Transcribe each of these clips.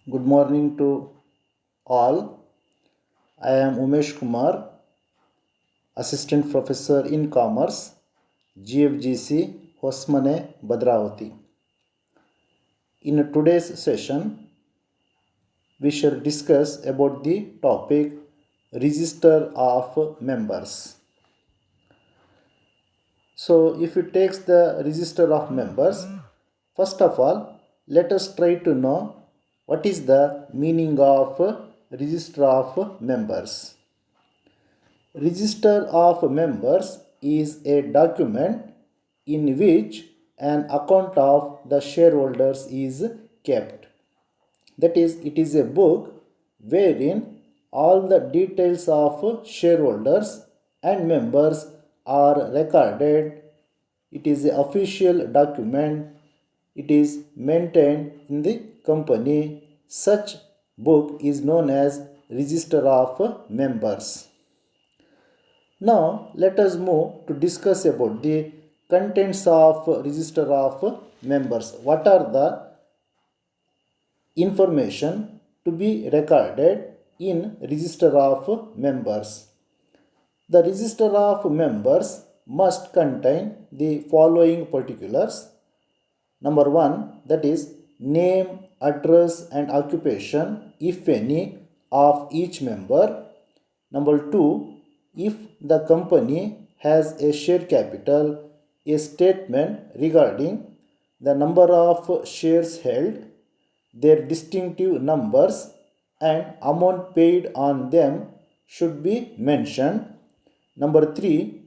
Good morning to all. I am Umesh Kumar, Assistant Professor in Commerce, GFGC, Hosmane, Badravati. In today's session, we shall discuss about the topic Register of Members. So, if you take the Register of Members, first of all, let us try to know what is the meaning of Register of Members. Register of Members is a document in which an account of the shareholders is kept. That is, it is a book wherein all the details of shareholders and members are recorded. It is an official document. It is maintained in the company. Such book is known as Register of Members. Now let us move to discuss about the contents of Register of Members. What are the information to be recorded in Register of Members? The Register of Members must contain the following particulars. Number 1, that is name, address and occupation, if any, of each member. Number 2, if the company has a share capital, a statement regarding the number of shares held, their distinctive numbers and amount paid on them should be mentioned. Number 3,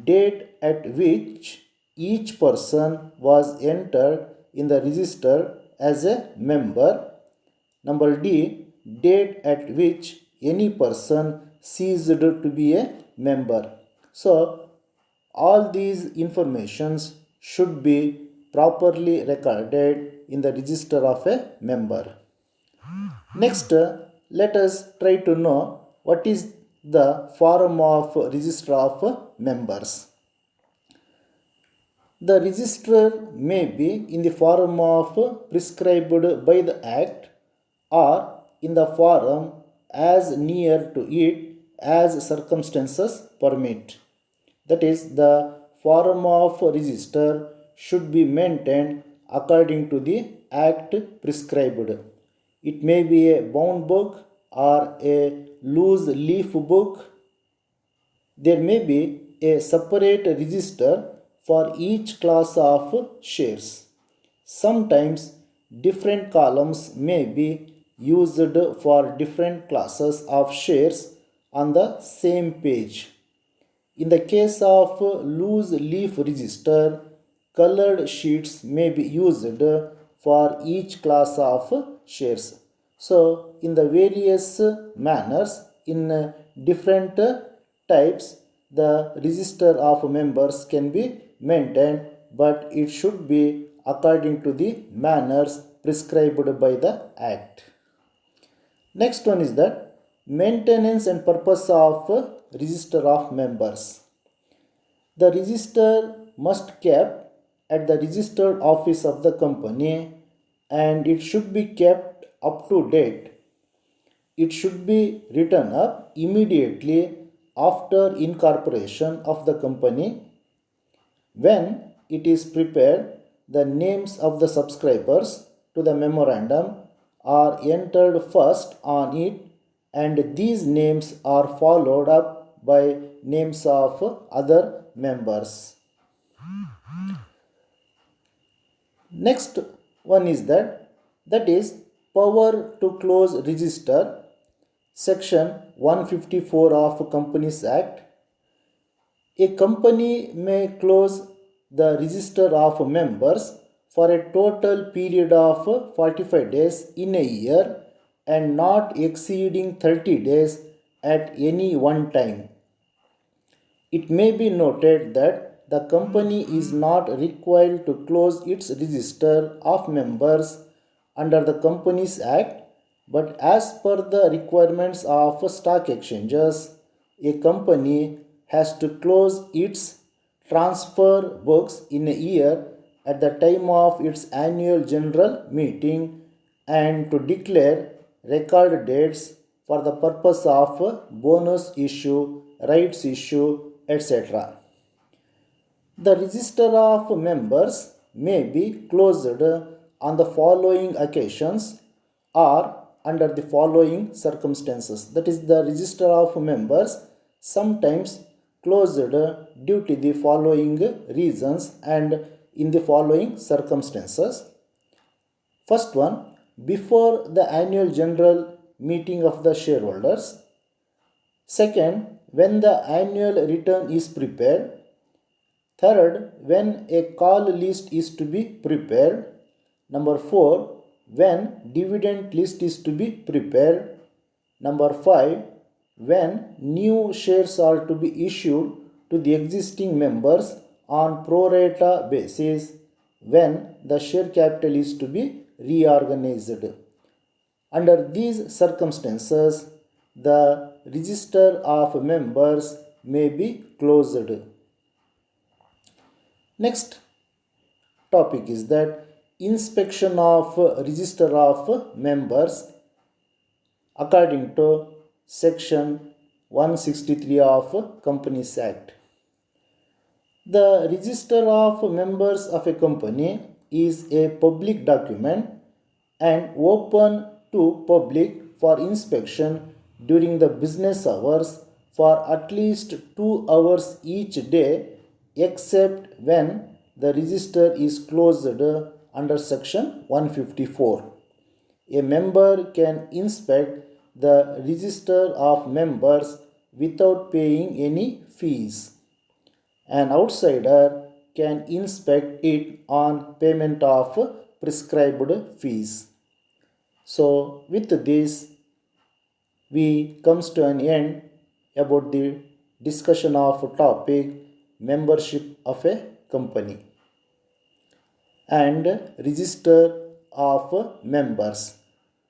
date at which each person was entered in the register as a member. Number D, date at which any person ceased to be a member. So, all these informations should be properly recorded in the register of a member. Next, let us try to know what is the form of register of members. The register may be in the form of prescribed by the Act or in the form as near to it as circumstances permit. That is, the form of register should be maintained according to the Act prescribed. It may be a bound book or a loose leaf book. There may be a separate register for each class of shares. Sometimes different columns may be used for different classes of shares on the same page. In the case of loose leaf register, colored sheets may be used for each class of shares. So, in the various manners, in different types, the register of members can be maintained, but it should be according to the manners prescribed by the Act. Next one is that maintenance and purpose of register of members. The register must kept at the registered office of the company and it should be kept up to date. It should be written up immediately after incorporation of the company. When it is prepared, the names of the subscribers to the memorandum are entered first on it and these names are followed up by names of other members. Next one is that is power to close register, section 154 of Companies Act. A company may close the register of members for a total period of 45 days in a year and not exceeding 30 days at any one time. It may be noted that the company is not required to close its register of members under the Companies Act, but as per the requirements of stock exchanges, a company has to close its transfer books in a year at the time of its annual general meeting and to declare record dates for the purpose of bonus issue, rights issue, etc. The register of members may be closed on the following occasions or under the following circumstances. That is, the register of members sometimes closed due to the following reasons and in the following circumstances. First one, before the annual general meeting of the shareholders. Second, when the annual return is prepared. Third, when a call list is to be prepared. Number 4, when dividend list is to be prepared. Number 5, when new shares are to be issued to the existing members on pro rata basis, when the share capital is to be reorganized. Under these circumstances, the register of members may be closed. Next topic is that inspection of register of members according to section 163 of Companies Act. The register of members of a company is a public document and open to public for inspection during the business hours for at least 2 hours each day, except when the register is closed under section 154. A member can inspect the register of members without paying any fees. An outsider can inspect it on payment of prescribed fees. So with this, we comes to an end about the discussion of topic membership of a company and register of members.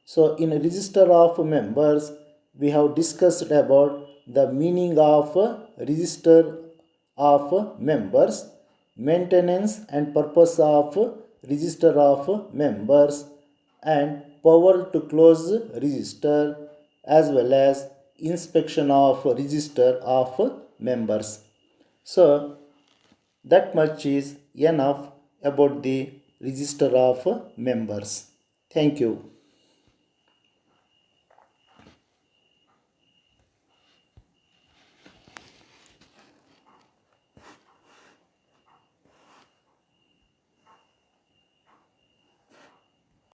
So in register of members, we have discussed about the meaning of register of members, maintenance and purpose of register of members, and power to close register, as well as inspection of register of members. So that much is enough about the register of members. Thank you.